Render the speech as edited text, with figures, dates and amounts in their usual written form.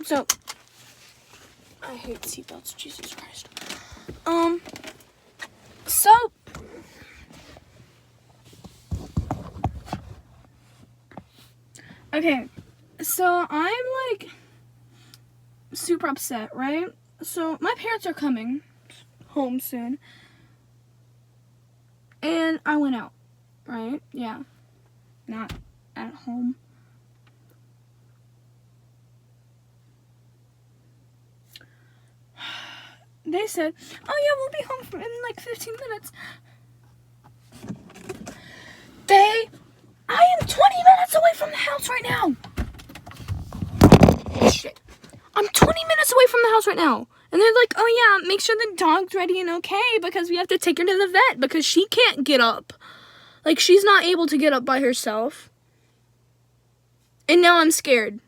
so I hate seatbelts, Jesus Christ. So okay, so I'm like super upset, right? So my parents are coming home soon, and I went out, right? Yeah, not at home. They said, oh yeah, we'll be home in like 15 minutes. I am 20 minutes away from the house right now. Shit. I'm 20 minutes away from the house right now. And they're like, oh yeah, make sure the dog's ready and okay because we have to take her to the vet because she can't get up. Like, she's not able to get up by herself. And now I'm scared.